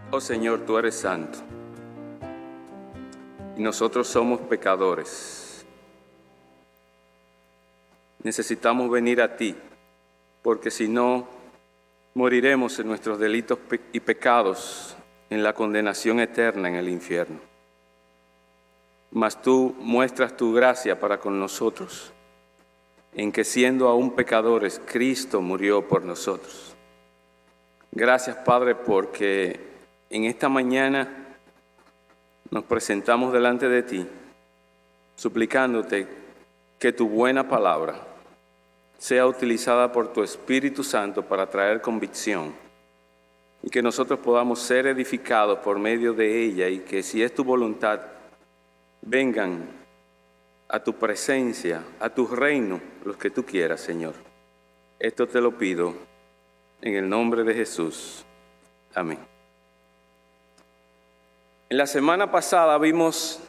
Oh Señor, tú eres santo y nosotros somos pecadores. Necesitamos venir a ti, porque si no, moriremos en nuestros delitos y pecados en la condenación eterna en el infierno. Mas tú muestras tu gracia para con nosotros, en que siendo aún pecadores, Cristo murió por nosotros. Gracias, Padre, porque en esta mañana nos presentamos delante de ti, suplicándote que tu buena palabra sea utilizada por tu Espíritu Santo para traer convicción y que nosotros podamos ser edificados por medio de ella y que, si es tu voluntad, vengan a tu presencia, a tu reino, los que tú quieras, Señor. Esto te lo pido en el nombre de Jesús. Amén. En la semana pasada vimos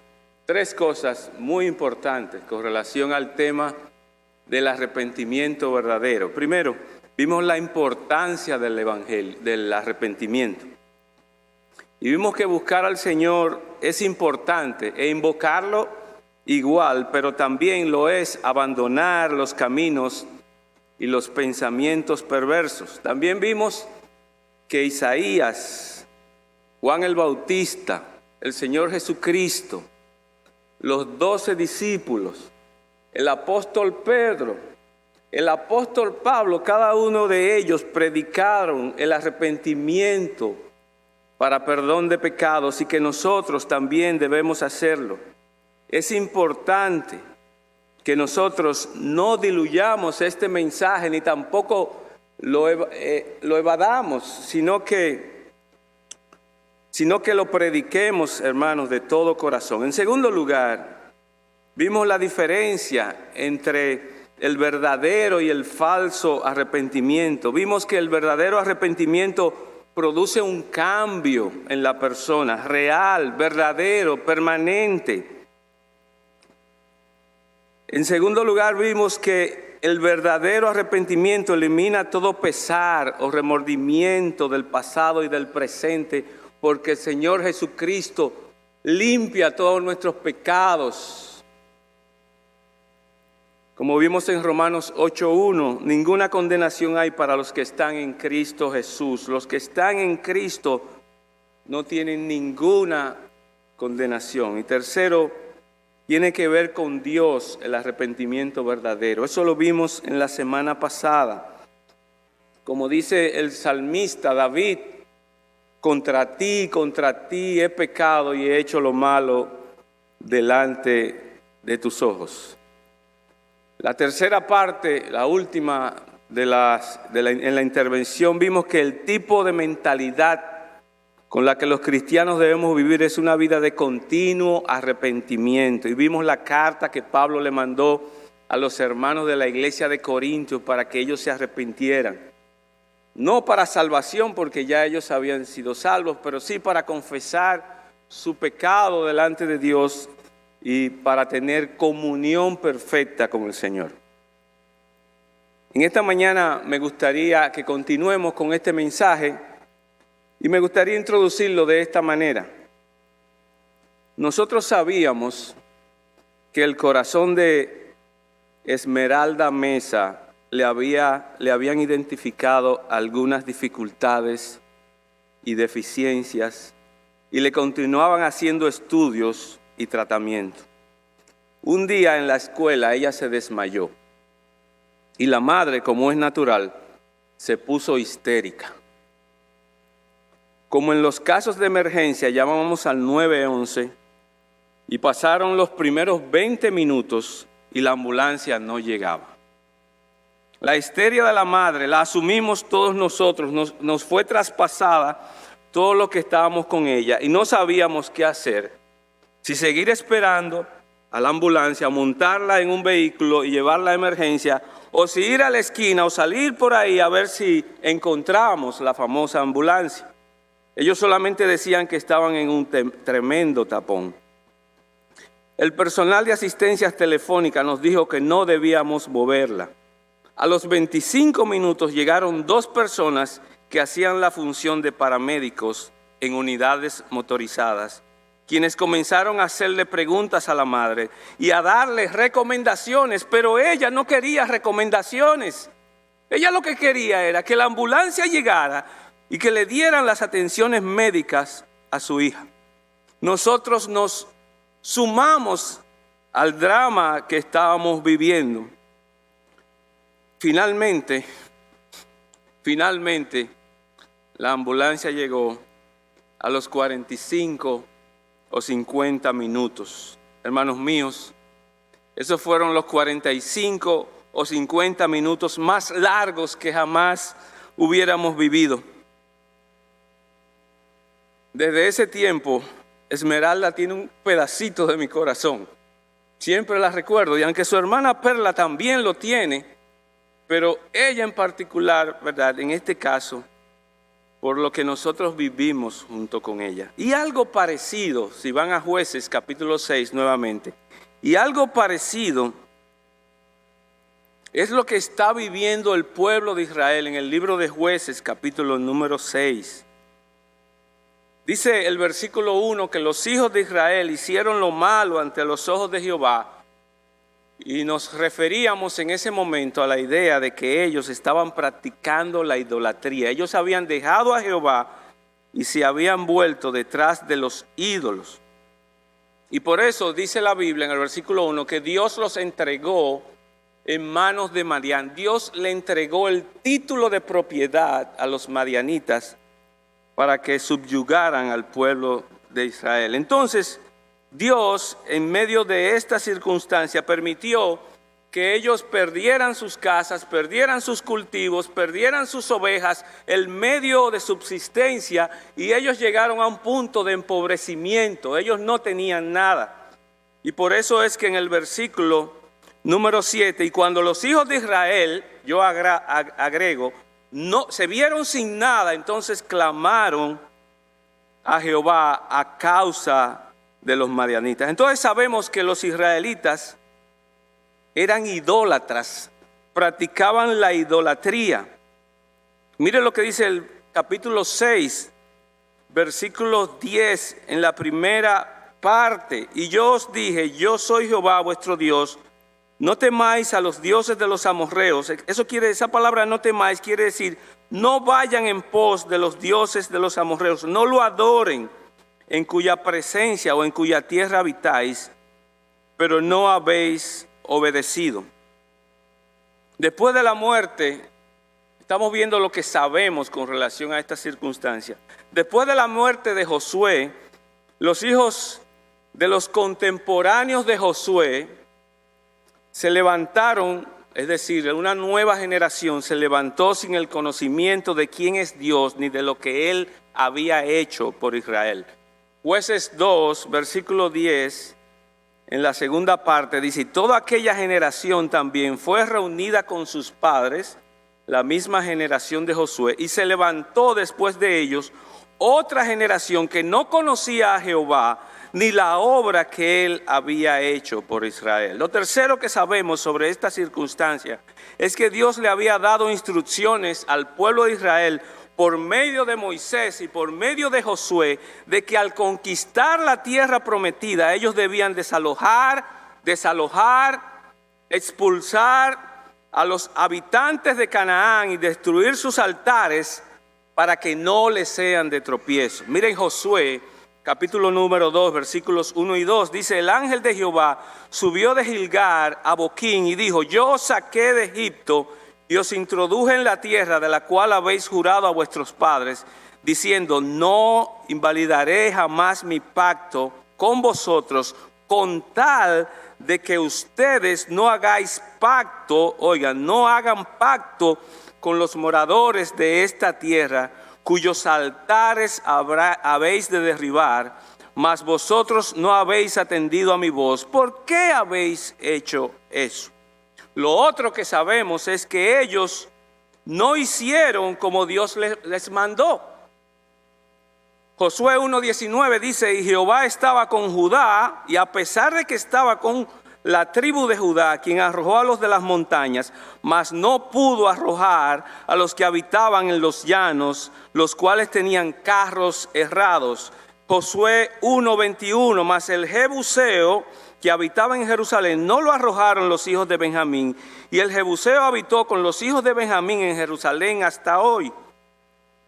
tres cosas muy importantes con relación al tema del arrepentimiento verdadero. Primero, vimos la importancia del evangelio, del arrepentimiento. Y vimos que buscar al Señor es importante e invocarlo igual, pero también lo es abandonar los caminos y los pensamientos perversos. También vimos que Isaías, Juan el Bautista, el Señor Jesucristo, los 12 discípulos, el apóstol Pedro, el apóstol Pablo, cada uno de ellos predicaron el arrepentimiento para perdón de pecados y que nosotros también debemos hacerlo. Es importante que nosotros no diluyamos este mensaje ni tampoco lo evadamos, sino que lo prediquemos, hermanos, de todo corazón. En segundo lugar, vimos la diferencia entre el verdadero y el falso arrepentimiento. Vimos que el verdadero arrepentimiento produce un cambio en la persona, real, verdadero, permanente. En segundo lugar, vimos que el verdadero arrepentimiento elimina todo pesar o remordimiento del pasado y del presente, porque el Señor Jesucristo limpia todos nuestros pecados. Como vimos en Romanos 8:1, ninguna condenación hay para los que están en Cristo Jesús. Los que están en Cristo no tienen ninguna condenación. Y tercero, tiene que ver con Dios el arrepentimiento verdadero. Eso lo vimos en la semana pasada. Como dice el salmista David, contra ti he pecado y he hecho lo malo delante de tus ojos. La tercera parte, la última en la intervención, vimos que el tipo de mentalidad con la que los cristianos debemos vivir es una vida de continuo arrepentimiento. Y vimos la carta que Pablo le mandó a los hermanos de la iglesia de Corintios para que ellos se arrepintieran. No para salvación, porque ya ellos habían sido salvos, pero sí para confesar su pecado delante de Dios y para tener comunión perfecta con el Señor. En esta mañana me gustaría que continuemos con este mensaje y me gustaría introducirlo de esta manera. Nosotros sabíamos que el corazón de Esmeralda Mesa le habían identificado algunas dificultades y deficiencias y le continuaban haciendo estudios y tratamiento. Un día en la escuela ella se desmayó y la madre, como es natural, se puso histérica. Como en los casos de emergencia, llamábamos al 911 y pasaron los primeros 20 minutos y la ambulancia no llegaba. La histeria de la madre la asumimos todos nosotros, nos fue traspasada todo lo que estábamos con ella y no sabíamos qué hacer. Si seguir esperando a la ambulancia, montarla en un vehículo y llevarla a emergencia, o si ir a la esquina o salir por ahí a ver si encontramos la famosa ambulancia. Ellos solamente decían que estaban en un tremendo tapón. El personal de asistencia telefónica nos dijo que no debíamos moverla. A los 25 minutos llegaron 2 personas que hacían la función de paramédicos en unidades motorizadas, quienes comenzaron a hacerle preguntas a la madre y a darle recomendaciones, pero ella no quería recomendaciones. Ella lo que quería era que la ambulancia llegara y que le dieran las atenciones médicas a su hija. Nosotros nos sumamos al drama que estábamos viviendo. Finalmente, la ambulancia llegó a los 45 o 50 minutos. Hermanos míos, esos fueron los 45 o 50 minutos más largos que jamás hubiéramos vivido. Desde ese tiempo, Esmeralda tiene un pedacito de mi corazón. Siempre la recuerdo, y aunque su hermana Perla también lo tiene, pero ella en particular, ¿verdad? En este caso, por lo que nosotros vivimos junto con ella. Y algo parecido, si van a Jueces capítulo 6 nuevamente, y algo parecido es lo que está viviendo el pueblo de Israel en el libro de Jueces capítulo número 6. Dice el versículo 1 que los hijos de Israel hicieron lo malo ante los ojos de Jehová, y nos referíamos en ese momento a la idea de que ellos estaban practicando la idolatría. Ellos habían dejado a Jehová y se habían vuelto detrás de los ídolos. Y por eso dice la Biblia en el versículo 1 que Dios los entregó en manos de Madián. Dios le entregó el título de propiedad a los madianitas para que subyugaran al pueblo de Israel. Entonces, Dios, en medio de esta circunstancia, permitió que ellos perdieran sus casas, perdieran sus cultivos, perdieran sus ovejas, el medio de subsistencia, y ellos llegaron a un punto de empobrecimiento. Ellos no tenían nada. Y por eso es que en el versículo número 7, y cuando los hijos de Israel, yo agrego, no se vieron sin nada, entonces clamaron a Jehová a causa de los madianitas. Entonces sabemos que los israelitas eran idólatras, practicaban la idolatría. Mire lo que dice el capítulo 6, versículo 10, en la primera parte. Y yo os dije, yo soy Jehová vuestro Dios, no temáis a los dioses de los amorreos. Esa palabra no temáis quiere decir, no vayan en pos de los dioses de los amorreos, no lo adoren, en cuya presencia o en cuya tierra habitáis, pero no habéis obedecido. Después de la muerte, estamos viendo lo que sabemos con relación a esta circunstancia. Después de la muerte de Josué, los hijos de los contemporáneos de Josué se levantaron, es decir, una nueva generación se levantó sin el conocimiento de quién es Dios ni de lo que Él había hecho por Israel. Jueces 2, versículo 10, en la segunda parte dice, toda aquella generación también fue reunida con sus padres, la misma generación de Josué, y se levantó después de ellos otra generación que no conocía a Jehová, ni la obra que él había hecho por Israel. Lo tercero que sabemos sobre esta circunstancia es que Dios le había dado instrucciones al pueblo de Israel por medio de Moisés y por medio de Josué, de que al conquistar la tierra prometida, ellos debían desalojar, expulsar a los habitantes de Canaán y destruir sus altares para que no les sean de tropiezo. Miren Josué, capítulo número 2, versículos 1 y 2, dice, el ángel de Jehová subió de Gilgal a Boquín y dijo, yo os saqué de Egipto y os introduje en la tierra de la cual habéis jurado a vuestros padres, diciendo, no invalidaré jamás mi pacto con vosotros, con tal de que ustedes no hagáis pacto, oigan, no hagan pacto con los moradores de esta tierra, cuyos altares habéis de derribar, mas vosotros no habéis atendido a mi voz. ¿Por qué habéis hecho eso? Lo otro que sabemos es que ellos no hicieron como Dios les mandó. Josué 1:19 dice, y Jehová estaba con Judá, y a pesar de que estaba con la tribu de Judá, quien arrojó a los de las montañas, mas no pudo arrojar a los que habitaban en los llanos, los cuales tenían carros herrados. Josué 1:21, mas el Jebuseo que habitaba en Jerusalén no lo arrojaron los hijos de Benjamín, y el Jebuseo habitó con los hijos de Benjamín en Jerusalén hasta hoy.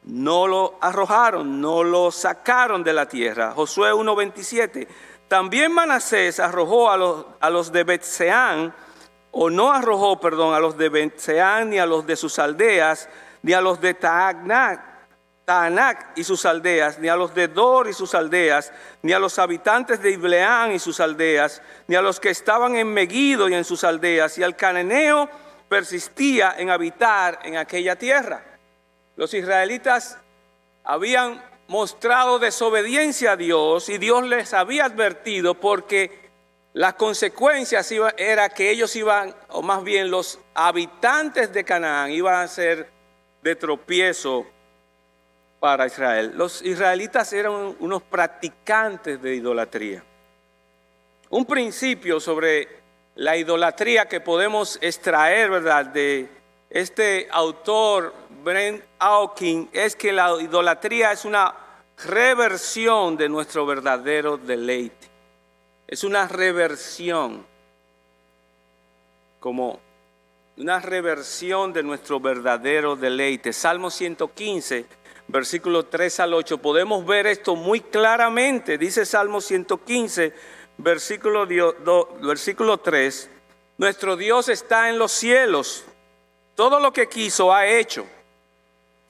No lo arrojaron, no lo sacaron de la tierra. Josué 1:27. También Manasés arrojó a los de Bet-Seán, o no arrojó, perdón, a los de Bet-Seán, ni a los de sus aldeas, ni a los de Taanac y sus aldeas, ni a los de Dor y sus aldeas, ni a los habitantes de Ibleán y sus aldeas, ni a los que estaban en Megiddo y en sus aldeas, y el cananeo persistía en habitar en aquella tierra. Los israelitas habían mostrado desobediencia a Dios y Dios les había advertido, porque las consecuencias era que ellos iban, o más bien los habitantes de Canaán iban a ser de tropiezo para Israel. Los israelitas eran unos practicantes de idolatría. Un principio sobre la idolatría que podemos extraer, ¿verdad?, de este autor Brent Hawking, es que la idolatría es una reversión de nuestro verdadero deleite. Es una reversión, como una reversión de nuestro verdadero deleite. Salmo 115, versículo 3 al 8, podemos ver esto muy claramente. Dice Salmo 115, versículo 3, nuestro Dios está en los cielos, todo lo que quiso ha hecho.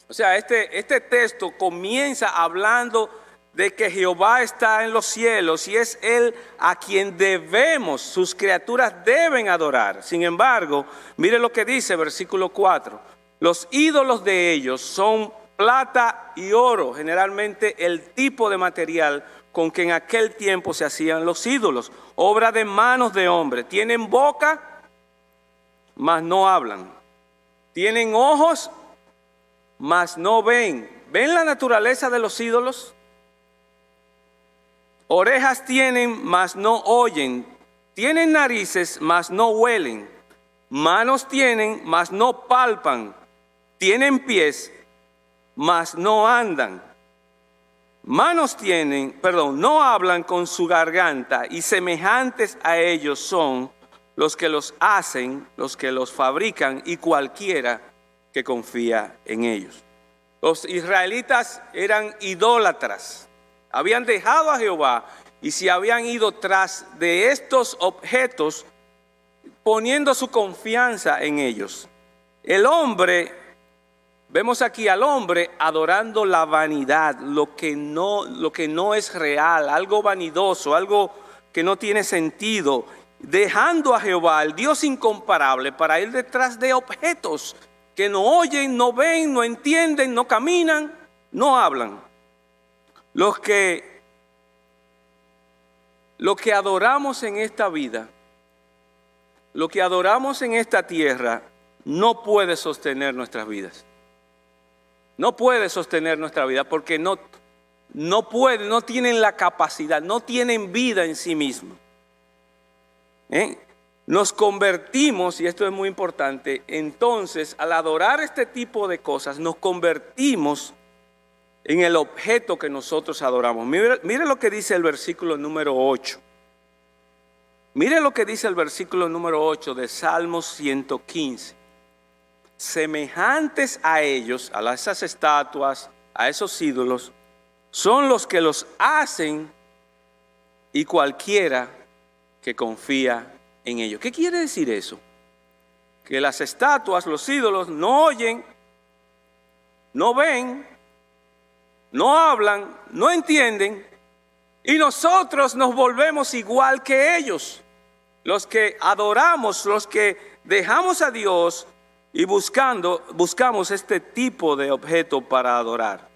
O sea, este texto comienza hablando de que Jehová está en los cielos y es Él a quien debemos, sus criaturas deben adorar. Sin embargo, mire lo que dice versículo 4. Los ídolos de ellos son plata y oro, generalmente el tipo de material con que en aquel tiempo se hacían los ídolos, obra de manos de hombre. Tienen boca, mas no hablan. Tienen ojos, mas no ven. ¿Ven la naturaleza de los ídolos? Orejas tienen, mas no oyen. Tienen narices, mas no huelen. Manos tienen, mas no palpan. Tienen pies, mas no andan. Manos tienen, no hablan con su garganta, y semejantes a ellos son los que los hacen, los que los fabrican, y cualquiera que confía en ellos. Los israelitas eran idólatras, habían dejado a Jehová y se habían ido tras de estos objetos, poniendo su confianza en ellos. El hombre, vemos aquí al hombre adorando la vanidad, lo que no es real, algo vanidoso, algo que no tiene sentido, dejando a Jehová, el Dios incomparable, para ir detrás de objetos que no oyen, no ven, no entienden, no caminan, no hablan. Lo que adoramos en esta vida, lo que adoramos en esta tierra, no puede sostener nuestras vidas. No puede sostener nuestra vida porque no tienen la capacidad, no tienen vida en sí mismos. Nos convertimos, y esto es muy importante, entonces al adorar este tipo de cosas, nos convertimos en el objeto que nosotros adoramos. Mire lo que dice el versículo número 8. Mire lo que dice el versículo número 8 de Salmos 115. Semejantes a ellos, a esas estatuas, a esos ídolos, son los que los hacen y cualquiera que confía en ellos. ¿Qué quiere decir eso? Que las estatuas, los ídolos, no oyen, no ven, no hablan, no entienden, y nosotros nos volvemos igual que ellos. Los que adoramos, los que dejamos a Dios y buscamos este tipo de objeto para adorar.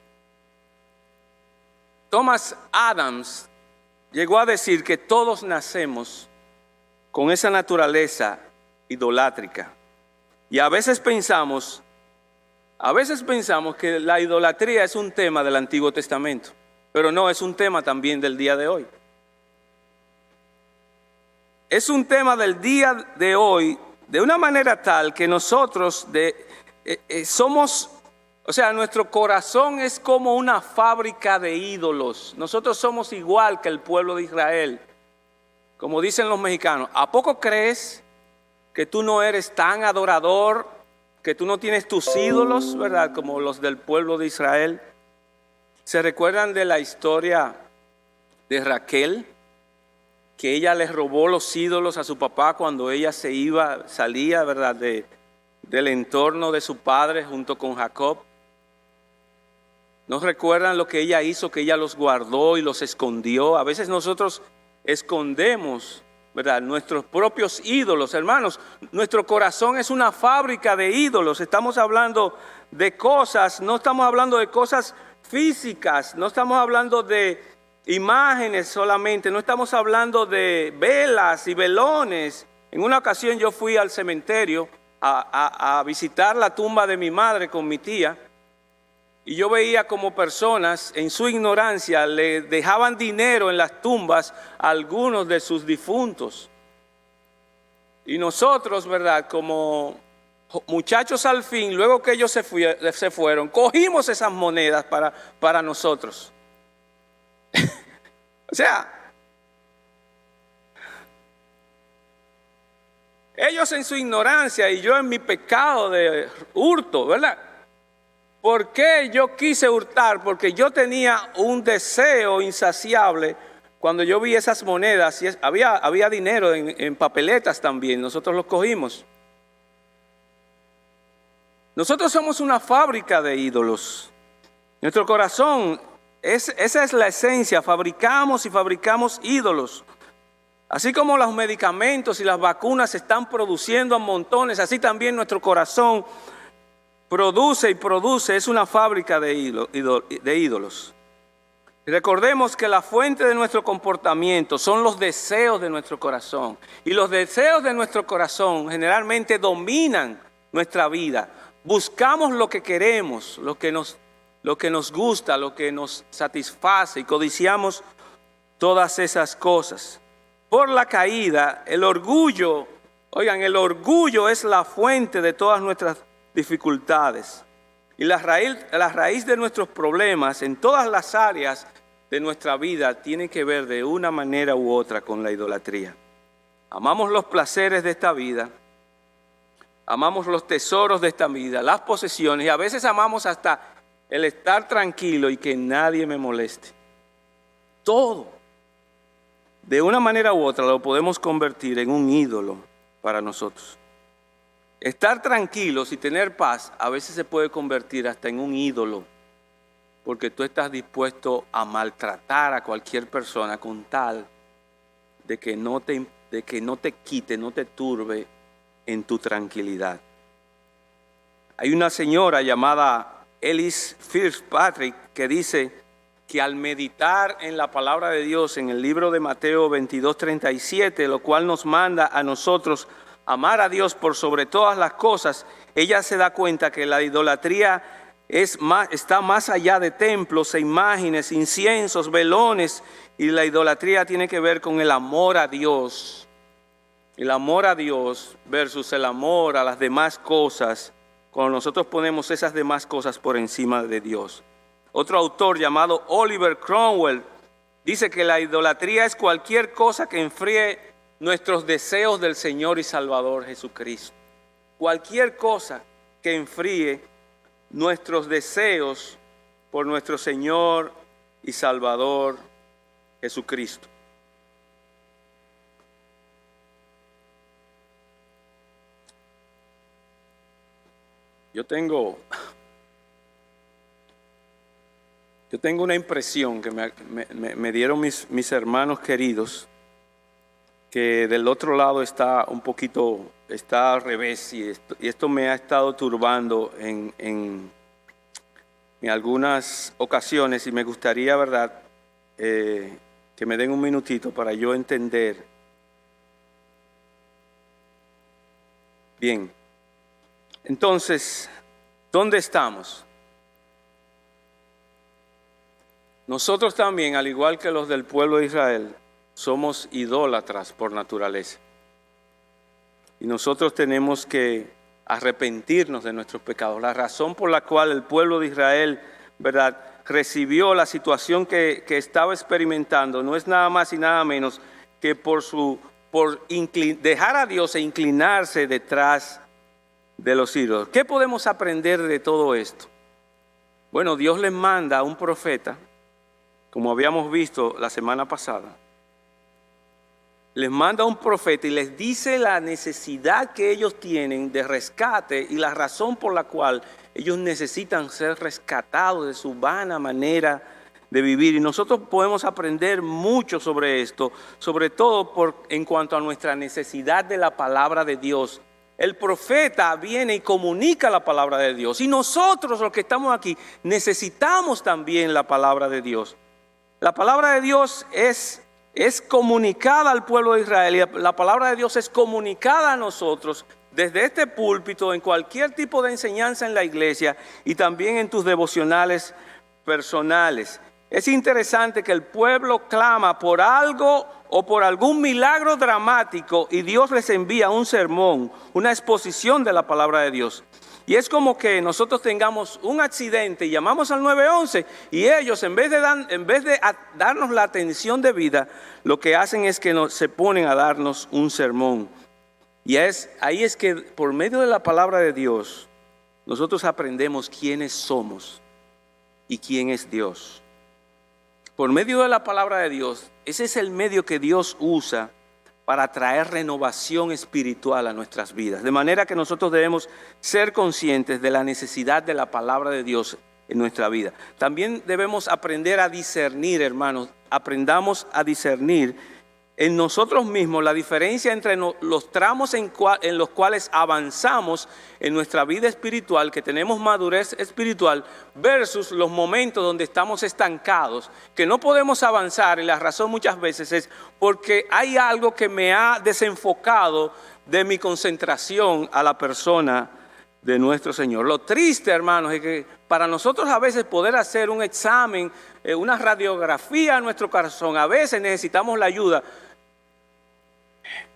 Thomas Adams llegó a decir que todos nacemos con esa naturaleza idolátrica. Y a veces pensamos que la idolatría es un tema del Antiguo Testamento, pero no, es un tema también del día de hoy. es un tema del día de hoy de una manera tal que nosotros somos, o sea, nuestro corazón es como una fábrica de ídolos. Nosotros somos igual que el pueblo de Israel. Como dicen los mexicanos, ¿a poco crees que tú no eres tan adorador, que tú no tienes tus ídolos, verdad, como los del pueblo de Israel? ¿Se recuerdan de la historia de Raquel? Que ella les robó los ídolos a su papá cuando ella salía, verdad, del entorno de su padre junto con Jacob. ¿No recuerdan lo que ella hizo? Que ella los guardó y los escondió. A veces nosotros escondemos, ¿verdad?, nuestros propios ídolos. Hermanos, nuestro corazón es una fábrica de ídolos. Estamos hablando de cosas, no estamos hablando de cosas físicas, no estamos hablando de imágenes solamente, no estamos hablando de velas y velones. En una ocasión yo fui al cementerio a visitar la tumba de mi madre con mi tía. Y yo veía como personas en su ignorancia le dejaban dinero en las tumbas a algunos de sus difuntos. Y nosotros, ¿verdad?, como muchachos al fin, luego que ellos se fueron, cogimos esas monedas para nosotros. O sea, ellos en su ignorancia y yo en mi pecado de hurto, ¿verdad? ¿Por qué yo quise hurtar? Porque yo tenía un deseo insaciable cuando yo vi esas monedas. Y había dinero en papeletas también, nosotros los cogimos. Nosotros somos una fábrica de ídolos. Nuestro corazón, esa es la esencia, fabricamos y fabricamos ídolos. Así como los medicamentos y las vacunas se están produciendo a montones, así también nuestro corazón produce y produce, es una fábrica de ídolos. Recordemos que la fuente de nuestro comportamiento son los deseos de nuestro corazón. Y los deseos de nuestro corazón generalmente dominan nuestra vida. Buscamos lo que queremos, lo que nos gusta, lo que nos satisface y codiciamos todas esas cosas. Por la caída, el orgullo es la fuente de todas nuestras dificultades. Y la raíz de nuestros problemas en todas las áreas de nuestra vida tiene que ver de una manera u otra con la idolatría. Amamos los placeres de esta vida, amamos los tesoros de esta vida, las posesiones, y a veces amamos hasta el estar tranquilo y que nadie me moleste. Todo, de una manera u otra, lo podemos convertir en un ídolo para nosotros. Estar tranquilos y tener paz a veces se puede convertir hasta en un ídolo, porque tú estás dispuesto a maltratar a cualquier persona con tal de que no te quite, no te turbe en tu tranquilidad. Hay una señora llamada Alice Fitzpatrick que dice que al meditar en la palabra de Dios en el libro de Mateo 22:37, lo cual nos manda a nosotros amar a Dios por sobre todas las cosas, ella se da cuenta que la idolatría está más allá de templos e imágenes, inciensos, velones, y la idolatría tiene que ver con el amor a Dios. El amor a Dios versus el amor a las demás cosas, cuando nosotros ponemos esas demás cosas por encima de Dios. Otro autor llamado Oliver Cromwell dice que la idolatría es cualquier cosa que enfríe nuestros deseos del Señor y Salvador Jesucristo. Cualquier cosa que enfríe nuestros deseos por nuestro Señor y Salvador Jesucristo. Yo tengo una impresión que me dieron mis hermanos queridos, que del otro lado está al revés, y esto me ha estado turbando en algunas ocasiones, y me gustaría, ¿verdad?, que me den un minutito para yo entender. Bien, entonces, ¿dónde estamos? Nosotros también, al igual que los del pueblo de Israel, somos idólatras por naturaleza. Y nosotros tenemos que arrepentirnos de nuestros pecados. La razón por la cual el pueblo de Israel, ¿verdad?, recibió la situación que estaba experimentando no es nada más y nada menos que por dejar a Dios e inclinarse detrás de los ídolos. ¿Qué podemos aprender de todo esto? Bueno, Dios les manda a un profeta, como habíamos visto la semana pasada. Les manda a un profeta y les dice la necesidad que ellos tienen de rescate y la razón por la cual ellos necesitan ser rescatados de su vana manera de vivir. Y nosotros podemos aprender mucho sobre esto, sobre todo en cuanto a nuestra necesidad de la palabra de Dios. El profeta viene y comunica la palabra de Dios. Y nosotros, los que estamos aquí, necesitamos también la palabra de Dios. La palabra de Dios es comunicada al pueblo de Israel y la palabra de Dios es comunicada a nosotros desde este púlpito, en cualquier tipo de enseñanza en la iglesia y también en tus devocionales personales. Es interesante que el pueblo clama por algo o por algún milagro dramático y Dios les envía un sermón, una exposición de la palabra de Dios. Y es como que nosotros tengamos un accidente y llamamos al 911 y ellos en vez de darnos la atención debida, lo que hacen es que se ponen a darnos un sermón. Y ahí es que por medio de la palabra de Dios, nosotros aprendemos quiénes somos y quién es Dios. Por medio de la palabra de Dios, ese es el medio que Dios usa para traer renovación espiritual a nuestras vidas. De manera que nosotros debemos ser conscientes de la necesidad de la palabra de Dios en nuestra vida. También debemos aprender a discernir, hermanos. Aprendamos a discernir en nosotros mismos la diferencia entre los tramos en los cuales avanzamos en nuestra vida espiritual, que tenemos madurez espiritual, versus los momentos donde estamos estancados, que no podemos avanzar, y la razón muchas veces es porque hay algo que me ha desenfocado de mi concentración a la persona de nuestro Señor. Lo triste, hermanos, es que para nosotros a veces poder hacer un examen, una radiografía a nuestro corazón, a veces necesitamos la ayuda.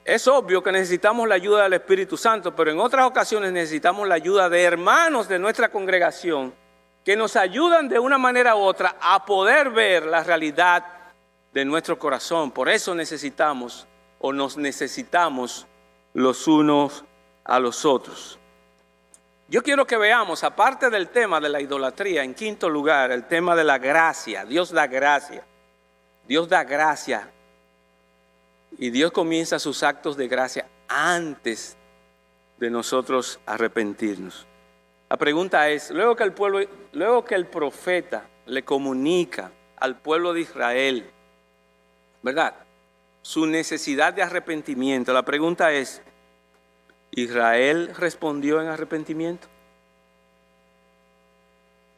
Es obvio que necesitamos la ayuda del Espíritu Santo, pero en otras ocasiones necesitamos la ayuda de hermanos de nuestra congregación que nos ayudan de una manera u otra a poder ver la realidad de nuestro corazón. Por eso necesitamos los unos a los otros. Yo quiero que veamos, aparte del tema de la idolatría, en quinto lugar, el tema de la gracia. Dios da gracia. Dios da gracia. Y Dios comienza sus actos de gracia antes de nosotros arrepentirnos. La pregunta es, luego que el profeta le comunica al pueblo de Israel, ¿verdad?, su necesidad de arrepentimiento, la pregunta es, ¿Israel respondió en arrepentimiento?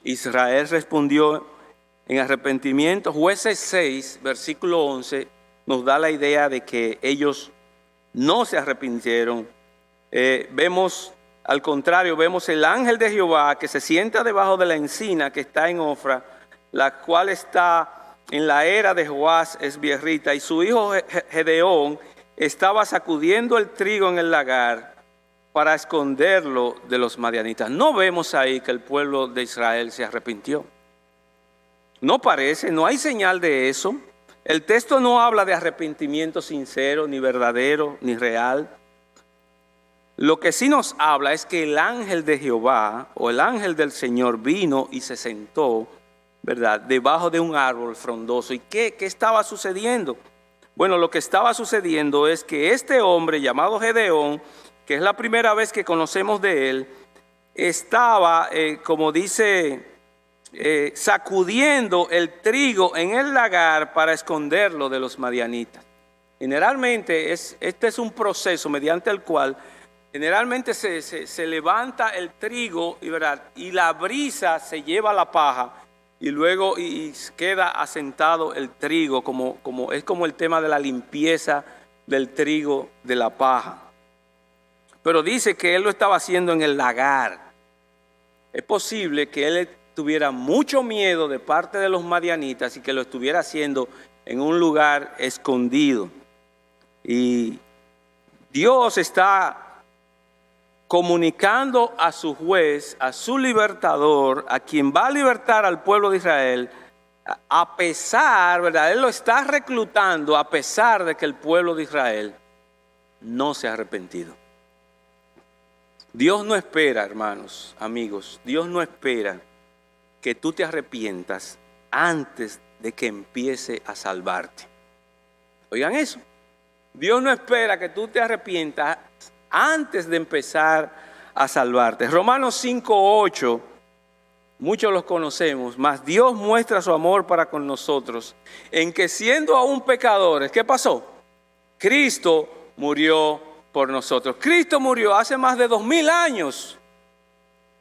Israel respondió en arrepentimiento. Jueces 6, versículo 11, nos da la idea de que ellos no se arrepintieron. Al contrario, vemos el ángel de Jehová que se sienta debajo de la encina que está en Ofra, la cual está en la era de Joás esbiernita, y su hijo Gedeón estaba sacudiendo el trigo en el lagar para esconderlo de los madianitas. No vemos ahí que el pueblo de Israel se arrepintió. No parece, no hay señal de eso. El texto no habla de arrepentimiento sincero, ni verdadero, ni real. Lo que sí nos habla es que el ángel de Jehová o el ángel del Señor vino y se sentó, ¿verdad?, debajo de un árbol frondoso. ¿Y qué estaba sucediendo? Bueno, lo que estaba sucediendo es que este hombre llamado Gedeón, que es la primera vez que conocemos de él, estaba, como dice, sacudiendo el trigo en el lagar para esconderlo de los madianitas. Generalmente este es un proceso mediante el cual generalmente se levanta el trigo y la brisa se lleva la paja y luego y queda asentado el trigo, es como el tema de la limpieza del trigo de la paja. Pero dice que él lo estaba haciendo en el lagar. Es posible que él tuviera mucho miedo de parte de los madianitas y que lo estuviera haciendo en un lugar escondido. Y Dios está comunicando a su juez, a su libertador, a quien va a libertar al pueblo de Israel, a pesar, ¿verdad? Él lo está reclutando a pesar de que el pueblo de Israel no se ha arrepentido. Dios no espera, hermanos, amigos, Dios no espera que tú te arrepientas antes de que empiece a salvarte. Oigan eso. Dios no espera que tú te arrepientas antes de empezar a salvarte. Romanos 5:8, muchos los conocemos, mas Dios muestra su amor para con nosotros, en que siendo aún pecadores, ¿qué pasó? Cristo murió por nosotros. Cristo murió hace más de 2000 años.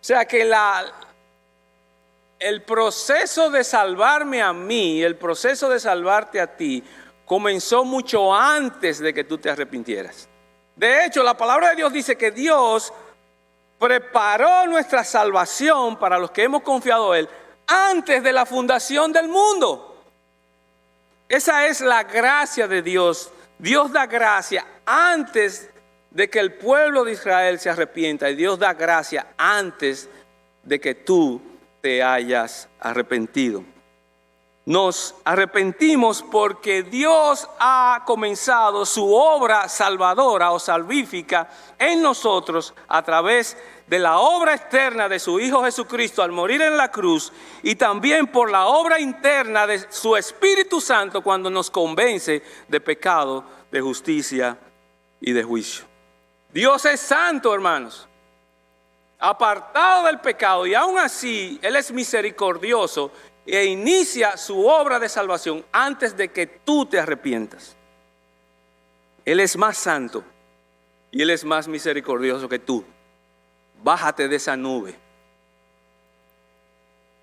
O sea que el proceso de salvarme a mí, el proceso de salvarte a ti, comenzó mucho antes de que tú te arrepintieras. De hecho, la palabra de Dios dice que Dios preparó nuestra salvación para los que hemos confiado en Él antes de la fundación del mundo. Esa es la gracia de Dios. Dios da gracia antes de que el pueblo de Israel se arrepienta, y Dios da gracia antes de que tú te hayas arrepentido. Nos arrepentimos porque Dios ha comenzado su obra salvadora o salvífica en nosotros a través de la obra externa de su Hijo Jesucristo al morir en la cruz, y también por la obra interna de su Espíritu Santo cuando nos convence de pecado, de justicia y de juicio. Dios es santo, hermanos, apartado del pecado, y aún así Él es misericordioso e inicia su obra de salvación antes de que tú te arrepientas. Él es más santo y Él es más misericordioso que tú. Bájate de esa nube.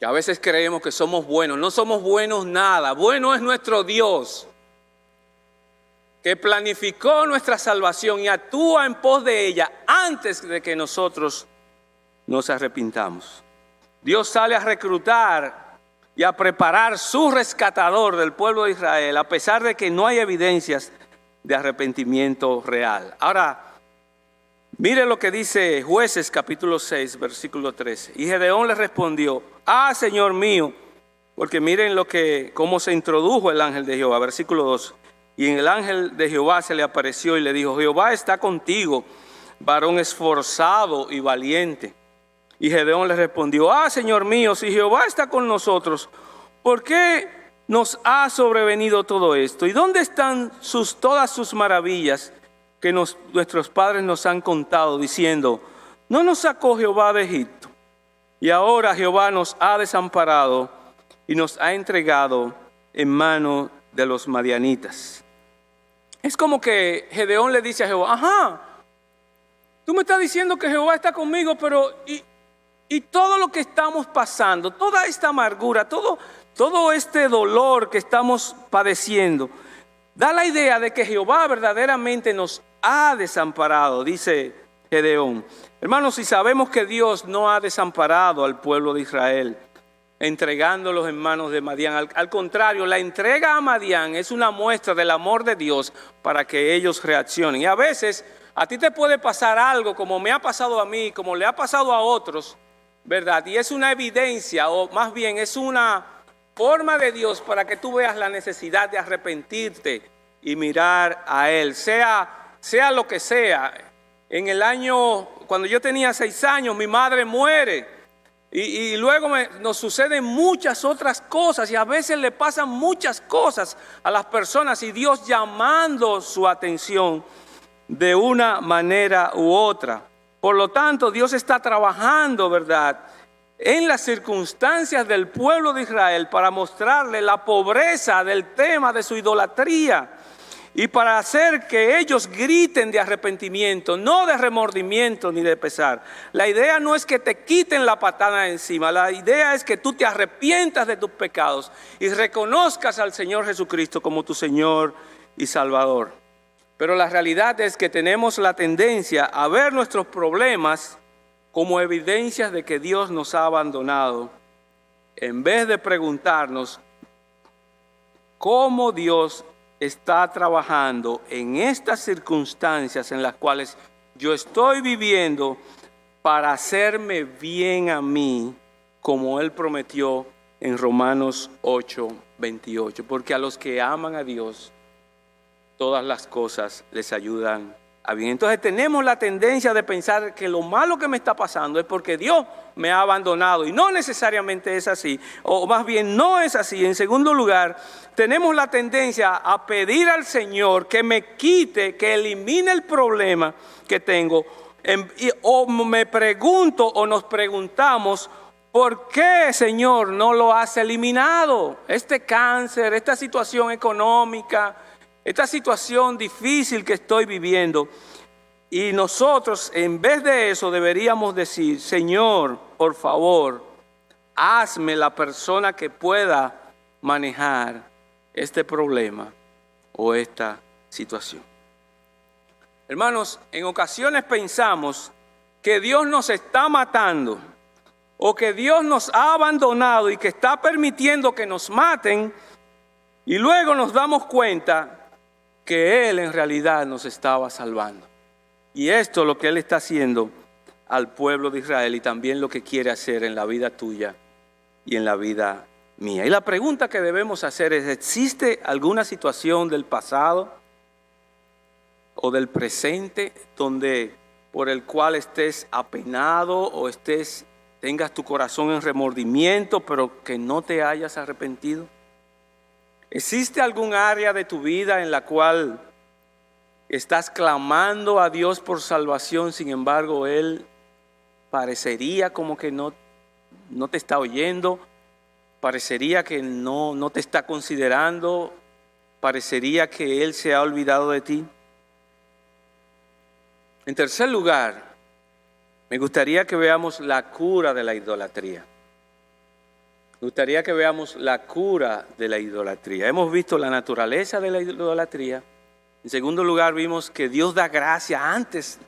Que a veces creemos que somos buenos. No somos buenos nada. Bueno es nuestro Dios, que planificó nuestra salvación y actúa en pos de ella antes de que nosotros nos arrepintamos. Dios sale a reclutar y a preparar su rescatador del pueblo de Israel, a pesar de que no hay evidencias de arrepentimiento real. Ahora, mire lo que dice Jueces capítulo 6, versículo 13. Y Gedeón le respondió: Señor mío, porque miren cómo se introdujo el ángel de Jehová, versículo 2. Y el ángel de Jehová se le apareció y le dijo: Jehová está contigo, varón esforzado y valiente. Y Gedeón le respondió: Señor mío, si Jehová está con nosotros, ¿por qué nos ha sobrevenido todo esto? ¿Y dónde están todas sus maravillas que nuestros padres nos han contado, diciendo: ¿no nos sacó Jehová de Egipto? Y ahora Jehová nos ha desamparado y nos ha entregado en mano de los madianitas. Es como que Gedeón le dice a Jehová: tú me estás diciendo que Jehová está conmigo, pero y todo lo que estamos pasando, toda esta amargura, todo este dolor que estamos padeciendo, da la idea de que Jehová verdaderamente nos ha desamparado, dice Gedeón. Hermanos, si sabemos que Dios no ha desamparado al pueblo de Israel, entregándolos en manos de Madián. Al contrario, la entrega a Madián es una muestra del amor de Dios para que ellos reaccionen. Y a veces a ti te puede pasar algo como me ha pasado a mí, como le ha pasado a otros, ¿verdad? Y es una evidencia, o más bien es una forma de Dios para que tú veas la necesidad de arrepentirte y mirar a Él, sea lo que sea. En el año, cuando yo tenía 6 años, mi madre muere. Y luego nos suceden muchas otras cosas, y a veces le pasan muchas cosas a las personas, y Dios llamando su atención de una manera u otra. Por lo tanto, Dios está trabajando, ¿verdad?, en las circunstancias del pueblo de Israel para mostrarle la pobreza del tema de su idolatría y para hacer que ellos griten de arrepentimiento, no de remordimiento ni de pesar. La idea no es que te quiten la patada de encima, la idea es que tú te arrepientas de tus pecados y reconozcas al Señor Jesucristo como tu Señor y Salvador. Pero la realidad es que tenemos la tendencia a ver nuestros problemas como evidencias de que Dios nos ha abandonado, en vez de preguntarnos cómo Dios está trabajando en estas circunstancias en las cuales yo estoy viviendo para hacerme bien a mí, como Él prometió en Romanos 8:28. Porque a los que aman a Dios, todas las cosas les ayudan a bien. Entonces tenemos la tendencia de pensar que lo malo que me está pasando es porque Dios me ha abandonado, y no necesariamente es así, o más bien no es así. En segundo lugar, tenemos la tendencia a pedir al Señor que me quite, que elimine el problema que tengo, o me pregunto o nos preguntamos, ¿por qué, Señor, no lo has eliminado? Este cáncer, esta situación económica, esta situación difícil que estoy viviendo. Y nosotros, en vez de eso, deberíamos decir: Señor, por favor, hazme la persona que pueda manejar este problema o esta situación. Hermanos, en ocasiones pensamos que Dios nos está matando, o que Dios nos ha abandonado y que está permitiendo que nos maten, y luego nos damos cuenta que Él en realidad nos estaba salvando. Y esto es lo que Él está haciendo al pueblo de Israel, y también lo que quiere hacer en la vida tuya y en la vida mía. Y la pregunta que debemos hacer es: ¿existe alguna situación del pasado o del presente por el cual estés apenado o tengas tu corazón en remordimiento, pero que no te hayas arrepentido? ¿Existe algún área de tu vida en la cual estás clamando a Dios por salvación, sin embargo Él parecería como que no te está oyendo, parecería que no te está considerando, parecería que Él se ha olvidado de ti? En tercer lugar, me gustaría que veamos la cura de la idolatría. Me gustaría que veamos la cura de la idolatría. Hemos visto la naturaleza de la idolatría. En segundo lugar, vimos que Dios da gracia antes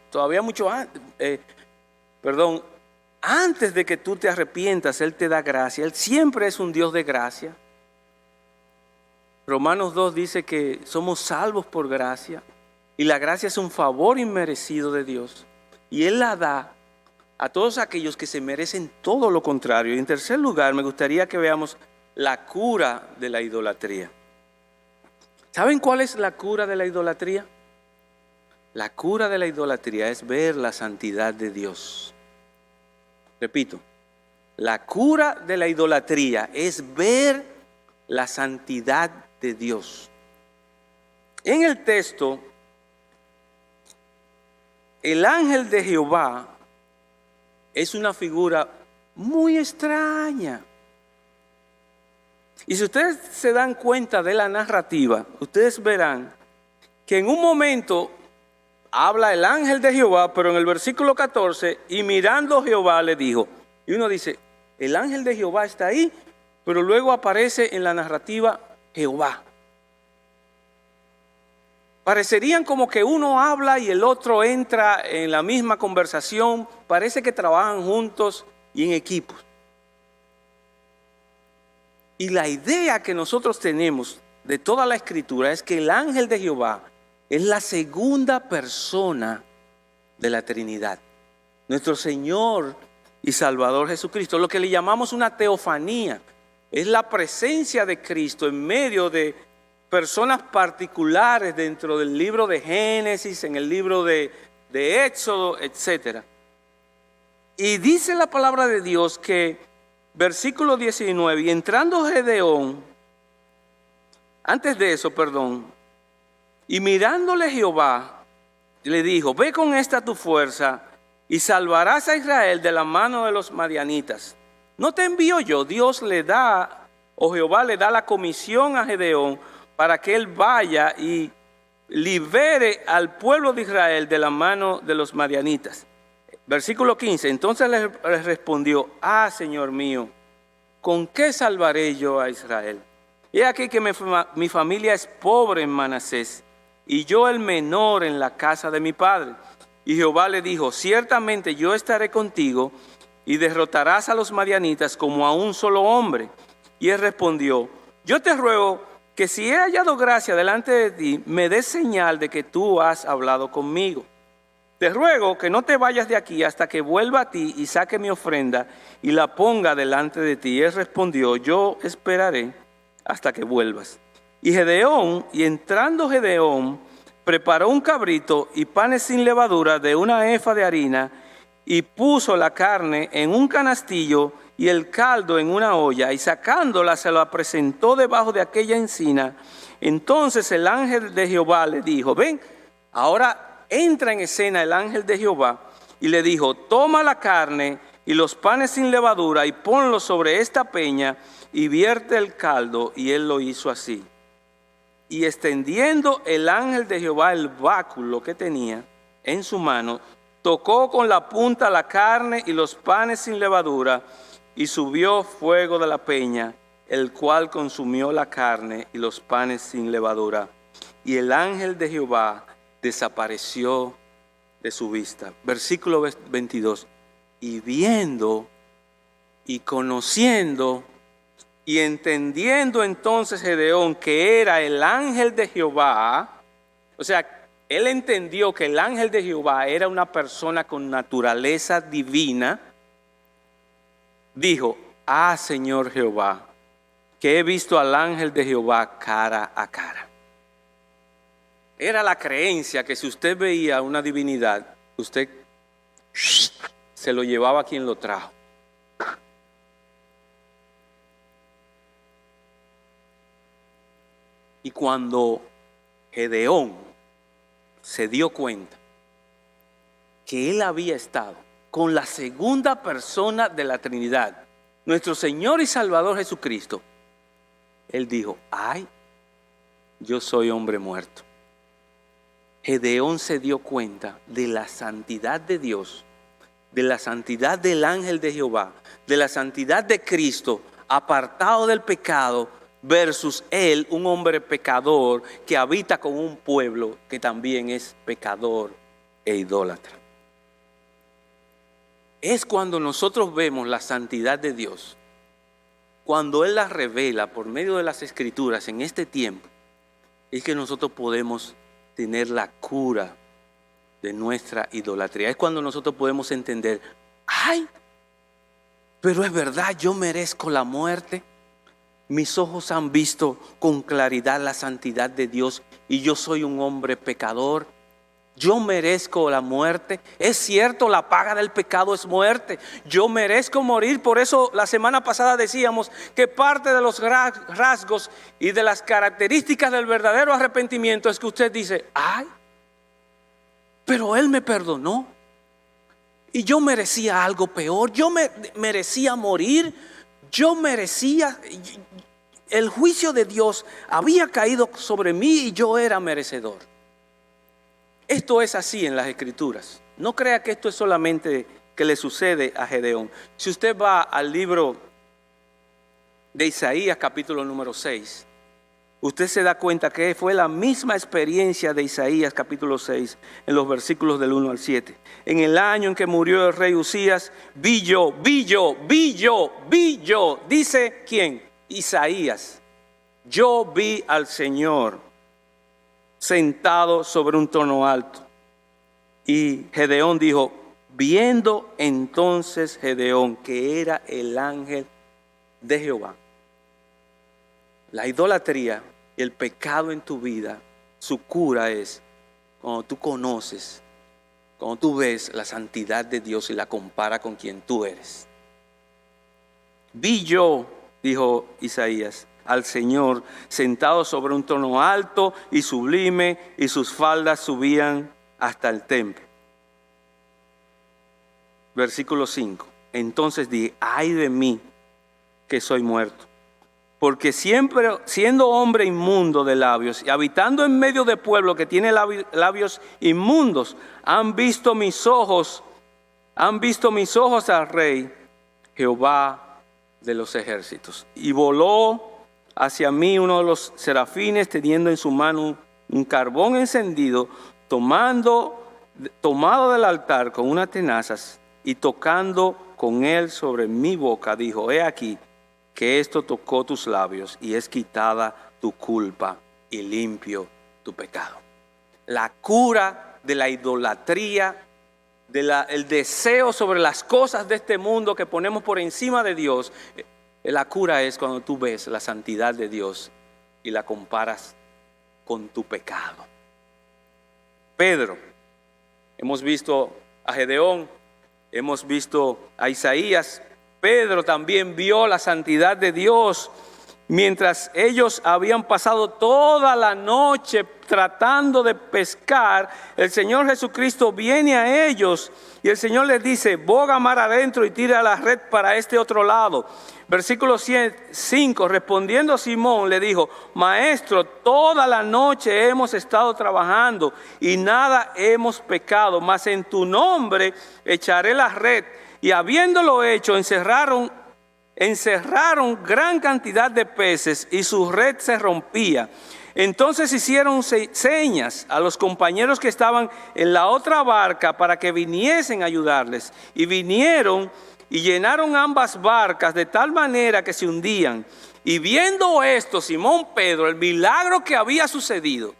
de que tú te arrepientas, Él te da gracia. Él siempre es un Dios de gracia. Romanos 2 dice que somos salvos por gracia, y la gracia es un favor inmerecido de Dios, y Él la da a todos aquellos que se merecen todo lo contrario. Y en tercer lugar, me gustaría que veamos la cura de la idolatría. ¿Saben cuál es la cura de la idolatría? La cura de la idolatría es ver la santidad de Dios. Repito, la cura de la idolatría es ver la santidad de Dios. En el texto, el ángel de Jehová es una figura muy extraña. Y si ustedes se dan cuenta de la narrativa, ustedes verán que en un momento habla el ángel de Jehová, pero en el versículo 14, y mirando Jehová le dijo. Y uno dice, el ángel de Jehová está ahí, pero luego aparece en la narrativa Jehová. Parecerían como que uno habla y el otro entra en la misma conversación. Parece que trabajan juntos y en equipos. Y la idea que nosotros tenemos de toda la Escritura es que el ángel de Jehová es la segunda persona de la Trinidad. Nuestro Señor y Salvador Jesucristo, lo que le llamamos una teofanía, es la presencia de Cristo en medio de personas particulares dentro del libro de Génesis, en el libro de Éxodo, etc. Y dice la palabra de Dios que, versículo 19, y entrando Gedeón, y mirándole Jehová, le dijo, ve con esta tu fuerza y salvarás a Israel de la mano de los madianitas. ¿No te envío yo? Dios le da, o Jehová le da la comisión a Gedeón para que él vaya y libere al pueblo de Israel de la mano de los madianitas. Versículo 15, entonces le respondió, Señor mío, ¿con qué salvaré yo a Israel? He aquí que mi familia es pobre en Manasés, y yo el menor en la casa de mi padre. Y Jehová le dijo, ciertamente yo estaré contigo, y derrotarás a los madianitas como a un solo hombre. Y él respondió, yo te ruego que si he hallado gracia delante de ti, me des señal de que tú has hablado conmigo. Te ruego que no te vayas de aquí hasta que vuelva a ti y saque mi ofrenda y la ponga delante de ti. Y él respondió, yo esperaré hasta que vuelvas. Y entrando Gedeón, preparó un cabrito y panes sin levadura de una efa de harina, y puso la carne en un canastillo y el caldo en una olla, y sacándola se la presentó debajo de aquella encina. Entonces el ángel de Jehová le dijo, ven, ahora entra en escena el ángel de Jehová, y le dijo, toma la carne y los panes sin levadura y ponlos sobre esta peña y vierte el caldo. Y él lo hizo así. Y extendiendo el ángel de Jehová el báculo que tenía en su mano, tocó con la punta la carne y los panes sin levadura, y subió fuego de la peña, el cual consumió la carne y los panes sin levadura. Y el ángel de Jehová desapareció de su vista. Versículo 22. Y viendo y conociendo y entendiendo entonces Gedeón que era el ángel de Jehová, o sea, él entendió que el ángel de Jehová era una persona con naturaleza divina, dijo, Señor Jehová, que he visto al ángel de Jehová cara a cara. Era la creencia que si usted veía una divinidad, usted se lo llevaba a quien lo trajo. Y cuando Gedeón se dio cuenta que él había estado con la segunda persona de la Trinidad, nuestro Señor y Salvador Jesucristo, él dijo, yo soy hombre muerto. Gedeón se dio cuenta de la santidad de Dios, de la santidad del ángel de Jehová, de la santidad de Cristo, apartado del pecado, versus él, un hombre pecador que habita con un pueblo que también es pecador e idólatra. Es cuando nosotros vemos la santidad de Dios, cuando Él la revela por medio de las Escrituras en este tiempo, es que nosotros podemos tener la cura de nuestra idolatría. Es cuando nosotros podemos entender, pero es verdad, yo merezco la muerte. Mis ojos han visto con claridad la santidad de Dios y yo soy un hombre pecador. Yo merezco la muerte. Es cierto, la paga del pecado es muerte. Yo merezco morir. Por eso la semana pasada decíamos que parte de los rasgos y de las características del verdadero arrepentimiento es que usted dice, pero Él me perdonó. Y yo merecía algo peor. Yo merecía morir. Yo merecía, el juicio de Dios había caído sobre mí y yo era merecedor. Esto es así en las Escrituras. No crea que esto es solamente que le sucede a Gedeón. Si usted va al libro de Isaías capítulo número 6, usted se da cuenta que fue la misma experiencia de Isaías capítulo 6 en los versículos del 1 al 7. En el año en que murió el rey Usías, vi yo. Dice ¿quién? Isaías. Yo vi al Señor sentado sobre un trono alto. Y Gedeón dijo, viendo entonces Gedeón que era el ángel de Jehová. La idolatría y el pecado en tu vida, su cura es cuando tú conoces, cuando tú ves la santidad de Dios y la compara con quien tú eres. Vi yo, dijo Isaías, al Señor sentado sobre un trono alto y sublime, y sus faldas subían hasta el templo. Versículo 5. Entonces dije, ay de mí que soy muerto, porque siempre siendo hombre inmundo de labios y habitando en medio de pueblo que tiene labios inmundos, han visto mis ojos al Rey Jehová de los ejércitos. Y voló hacia mí uno de los serafines teniendo en su mano un carbón encendido, tomado del altar con unas tenazas y tocando con él sobre mi boca, dijo, he aquí que esto tocó tus labios y es quitada tu culpa y limpio tu pecado. La cura de la idolatría, el deseo sobre las cosas de este mundo que ponemos por encima de Dios, la cura es cuando tú ves la santidad de Dios y la comparas con tu pecado. Pedro, hemos visto a Gedeón, hemos visto a Isaías. Pedro también vio la santidad de Dios. Mientras ellos habían pasado toda la noche tratando de pescar, el Señor Jesucristo viene a ellos y el Señor les dice: boga mar adentro y tira la red para este otro lado. Versículo 5, respondiendo Simón le dijo: Maestro, toda la noche hemos estado trabajando y nada hemos pecado, mas en tu nombre echaré la red. Y habiéndolo hecho, encerraron gran cantidad de peces y su red se rompía. Entonces hicieron señas a los compañeros que estaban en la otra barca para que viniesen a ayudarles. Y vinieron y llenaron ambas barcas de tal manera que se hundían. Y viendo esto, Simón Pedro, el milagro que había sucedido,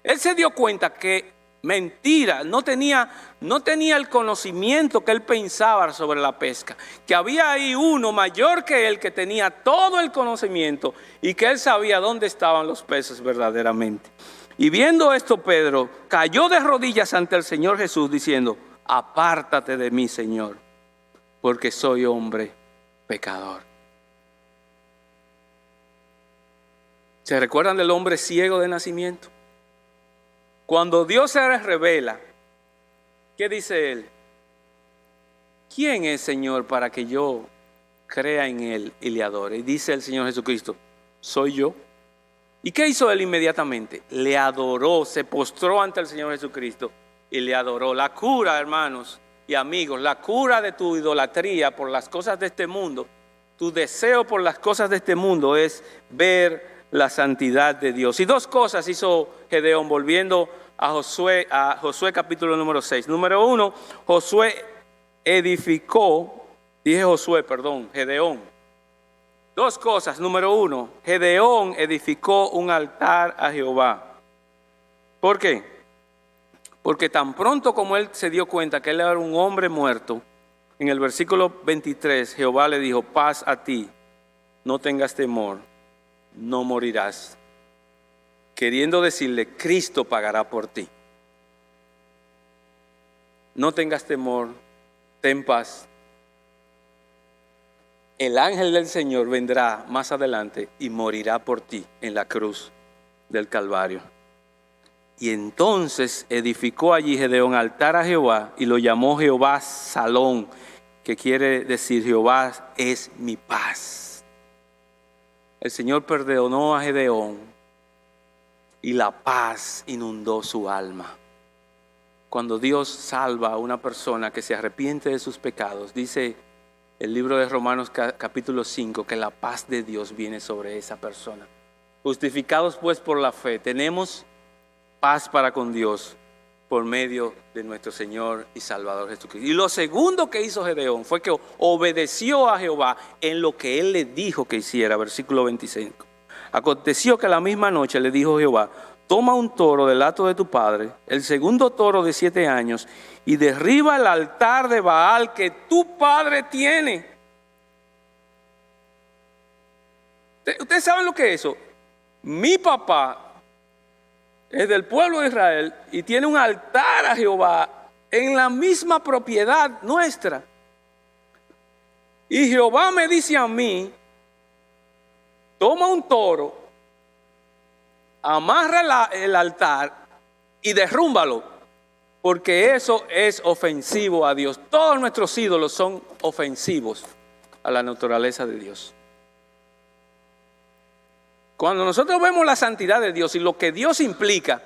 él se dio cuenta que mentira, no tenía el conocimiento que él pensaba sobre la pesca, que había ahí uno mayor que él que tenía todo el conocimiento y que él sabía dónde estaban los peces verdaderamente. Y viendo esto, Pedro cayó de rodillas ante el Señor Jesús diciendo: apártate de mí, Señor, porque soy hombre pecador. ¿Se recuerdan del hombre ciego de nacimiento? Cuando Dios se les revela, ¿qué dice él? ¿Quién es, Señor, para que yo crea en él y le adore? Y dice el Señor Jesucristo: soy yo. ¿Y qué hizo él inmediatamente? Le adoró, se postró ante el Señor Jesucristo y le adoró. La cura, hermanos y amigos, la cura de tu idolatría por las cosas de este mundo, tu deseo por las cosas de este mundo, es ver la santidad de Dios. Y dos cosas hizo Gedeón, volviendo a Josué capítulo número 6. Número 1, Gedeón. Dos cosas. Número 1, Gedeón edificó un altar a Jehová. ¿Por qué? Porque tan pronto como él se dio cuenta que él era un hombre muerto, en el versículo 23, Jehová le dijo: paz a ti, no tengas temor, no morirás. Queriendo decirle: Cristo pagará por ti. No tengas temor, ten paz. El ángel del Señor vendrá más adelante y morirá por ti en la cruz del Calvario. Y entonces edificó allí Gedeón altar a Jehová y lo llamó Jehová Salón, que quiere decir: Jehová es mi paz. El Señor perdonó a Gedeón y la paz inundó su alma. Cuando Dios salva a una persona que se arrepiente de sus pecados, dice el libro de Romanos capítulo 5 que la paz de Dios viene sobre esa persona. Justificados pues por la fe, tenemos paz para con Dios por medio de nuestro Señor y Salvador Jesucristo. Y lo segundo que hizo Gedeón fue que obedeció a Jehová en lo que él le dijo que hiciera. Versículo 25. Aconteció que la misma noche le dijo Jehová: toma un toro del hato de tu padre, el segundo toro de 7 años, y derriba el altar de Baal que tu padre tiene. ¿Ustedes saben lo que es eso? Mi papá es del pueblo de Israel y tiene un altar a Jehová en la misma propiedad nuestra. Y Jehová me dice a mí: toma un toro, amarra el altar y derrúmbalo, porque eso es ofensivo a Dios. Todos nuestros ídolos son ofensivos a la naturaleza de Dios. Cuando nosotros vemos la santidad de Dios y lo que Dios implica,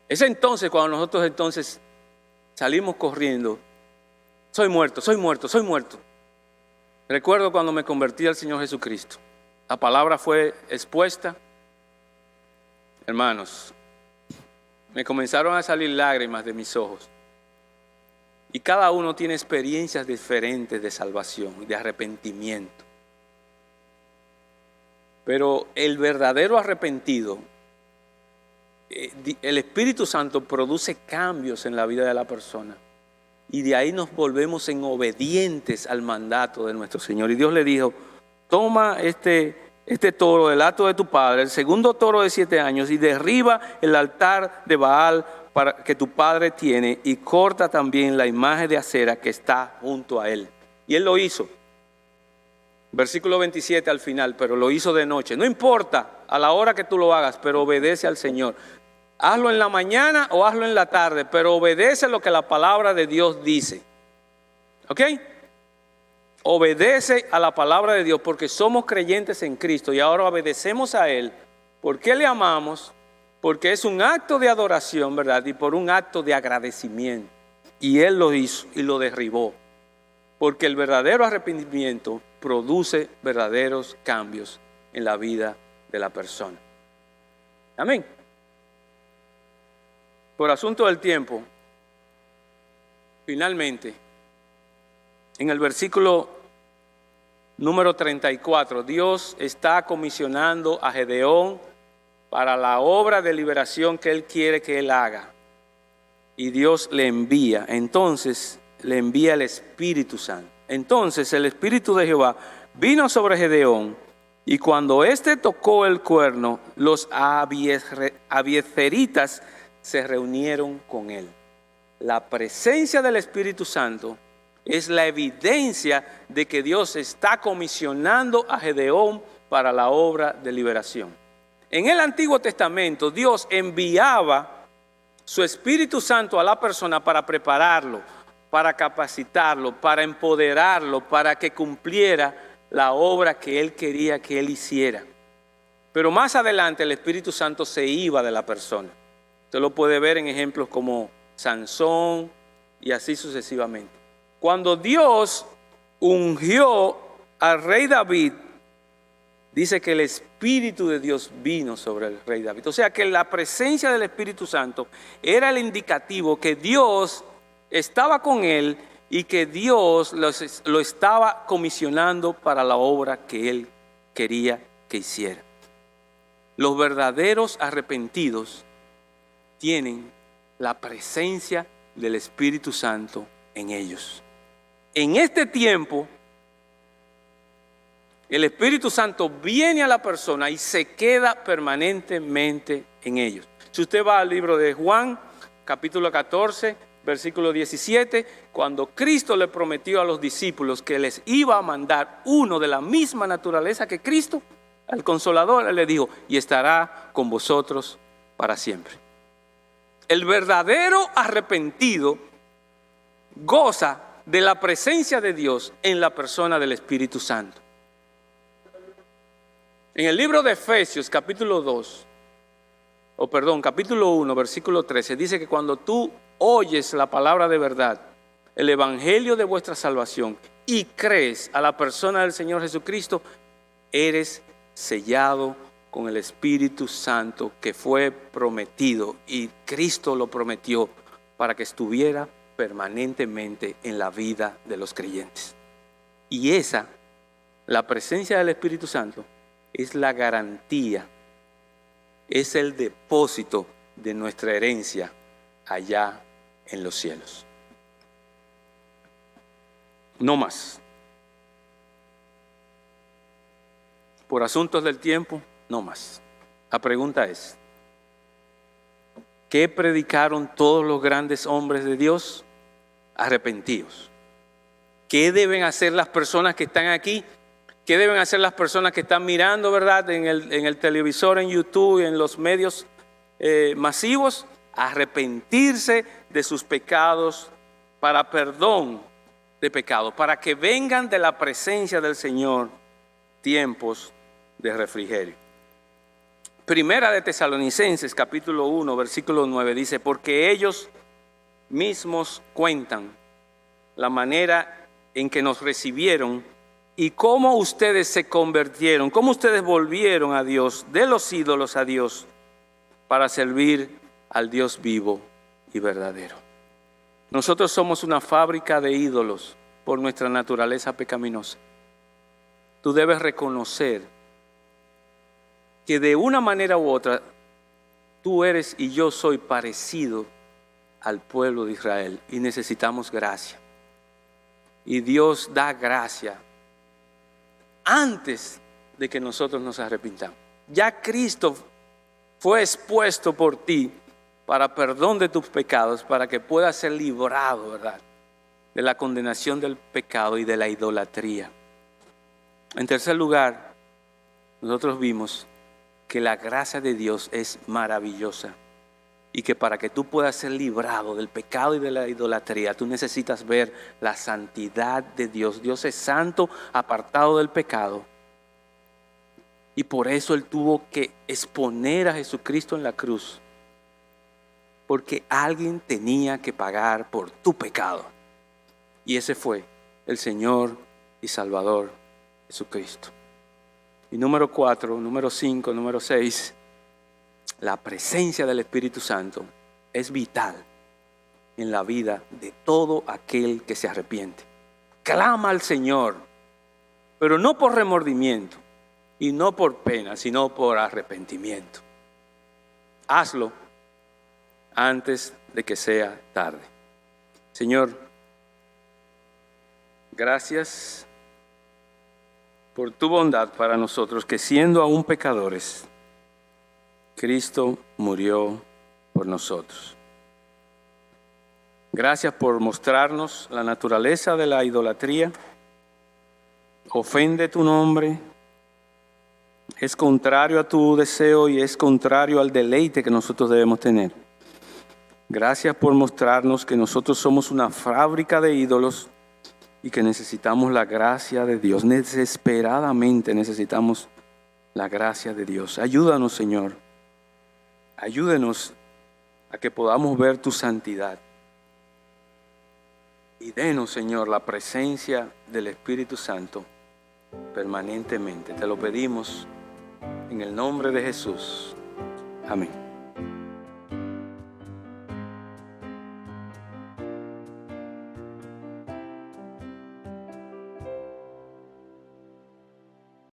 es entonces cuando nosotros salimos corriendo: soy muerto, soy muerto, soy muerto. Recuerdo cuando me convertí al Señor Jesucristo. La palabra fue expuesta. Hermanos, me comenzaron a salir lágrimas de mis ojos. Y cada uno tiene experiencias diferentes de salvación y de arrepentimiento. Pero el verdadero arrepentido, el Espíritu Santo produce cambios en la vida de la persona. Y de ahí nos volvemos en obedientes al mandato de nuestro Señor. Y Dios le dijo, toma este toro del hato de tu padre, el segundo toro de 7 años, y derriba el altar de Baal que tu padre tiene, y corta también la imagen de acera que está junto a él. Y él lo hizo. Versículo 27 al final, pero lo hizo de noche. No importa a la hora que tú lo hagas, pero obedece al Señor. Hazlo en la mañana o hazlo en la tarde, pero obedece lo que la palabra de Dios dice. ¿Ok? Obedece a la palabra de Dios porque somos creyentes en Cristo y ahora obedecemos a Él. ¿Por qué le amamos? Porque es un acto de adoración, ¿verdad? Y por un acto de agradecimiento. Y Él lo hizo y lo derribó. Porque el verdadero arrepentimiento produce verdaderos cambios en la vida de la persona. Amén. Por asunto del tiempo, finalmente, en el versículo número 34, Dios está comisionando a Gedeón para la obra de liberación que Él quiere que Él haga. Y Dios le envía, entonces le envía el Espíritu Santo. Entonces el Espíritu de Jehová vino sobre Gedeón, y cuando éste tocó el cuerno, los abiezeritas se reunieron con él. La presencia del Espíritu Santo es la evidencia de que Dios está comisionando a Gedeón para la obra de liberación. En el Antiguo Testamento, Dios enviaba su Espíritu Santo a la persona para prepararlo, para capacitarlo, para empoderarlo, para que cumpliera la obra que Él quería que Él hiciera. Pero más adelante el Espíritu Santo se iba de la persona. Usted lo puede ver en ejemplos como Sansón y así sucesivamente. Cuando Dios ungió al rey David, dice que el Espíritu de Dios vino sobre el rey David. O sea que la presencia del Espíritu Santo era el indicativo que Dios estaba con él y que Dios lo estaba comisionando para la obra que Él quería que hiciera. Los verdaderos arrepentidos tienen la presencia del Espíritu Santo en ellos. En este tiempo, el Espíritu Santo viene a la persona y se queda permanentemente en ellos. Si usted va al libro de Juan, capítulo 14, versículo 17, cuando Cristo le prometió a los discípulos que les iba a mandar uno de la misma naturaleza que Cristo, al Consolador, Él le dijo, y estará con vosotros para siempre. El verdadero arrepentido goza de la presencia de Dios en la persona del Espíritu Santo. En el libro de Efesios, capítulo 1, versículo 13, dice que cuando tú oyes la palabra de verdad, el evangelio de vuestra salvación, y crees a la persona del Señor Jesucristo, eres sellado con el Espíritu Santo que fue prometido, y Cristo lo prometió para que estuviera permanentemente en la vida de los creyentes. Y la presencia del Espíritu Santo, es la garantía, es el depósito de nuestra herencia allá en los cielos. No más. Por asuntos del tiempo, no más. La pregunta es, ¿qué predicaron todos los grandes hombres de Dios? Arrepentidos. ¿Qué deben hacer las personas que están aquí? ¿Qué deben hacer las personas que están mirando, verdad, en el televisor, en YouTube, en los medios masivos? Arrepentirse de sus pecados para perdón de pecados, para que vengan de la presencia del Señor tiempos de refrigerio. Primera de Tesalonicenses, capítulo 1, versículo 9, dice, porque ellos mismos cuentan la manera en que nos recibieron y cómo ustedes se convirtieron, cómo ustedes volvieron a Dios, de los ídolos a Dios, para servir al Dios vivo y verdadero. Nosotros somos una fábrica de ídolos por nuestra naturaleza pecaminosa. Tú debes reconocer que de una manera u otra tú eres y yo soy parecido al pueblo de Israel y necesitamos gracia. Y Dios da gracia antes de que nosotros nos arrepintamos. Ya Cristo fue expuesto por ti para perdón de tus pecados, para que puedas ser librado, ¿verdad?, de la condenación del pecado y de la idolatría. En tercer lugar, nosotros vimos que la gracia de Dios es maravillosa y que para que tú puedas ser librado del pecado y de la idolatría, tú necesitas ver la santidad de Dios. Dios es santo, apartado del pecado. Y por eso Él tuvo que exponer a Jesucristo en la cruz, porque alguien tenía que pagar por tu pecado. Y ese fue el Señor y Salvador Jesucristo. Y número 4, número 5, número 6, la presencia del Espíritu Santo es vital en la vida de todo aquel que se arrepiente. Clama al Señor, pero no por remordimiento y no por pena, sino por arrepentimiento. Hazlo antes de que sea tarde. Señor, gracias por tu bondad para nosotros, que siendo aún pecadores, Cristo murió por nosotros. Gracias por mostrarnos la naturaleza de la idolatría. Ofende tu nombre, es contrario a tu deseo y es contrario al deleite que nosotros debemos tener. Gracias por mostrarnos que nosotros somos una fábrica de ídolos y que necesitamos la gracia de Dios. Desesperadamente necesitamos la gracia de Dios. Ayúdanos, Señor. Ayúdenos a que podamos ver tu santidad. Y denos, Señor, la presencia del Espíritu Santo permanentemente. Te lo pedimos en el nombre de Jesús. Amén.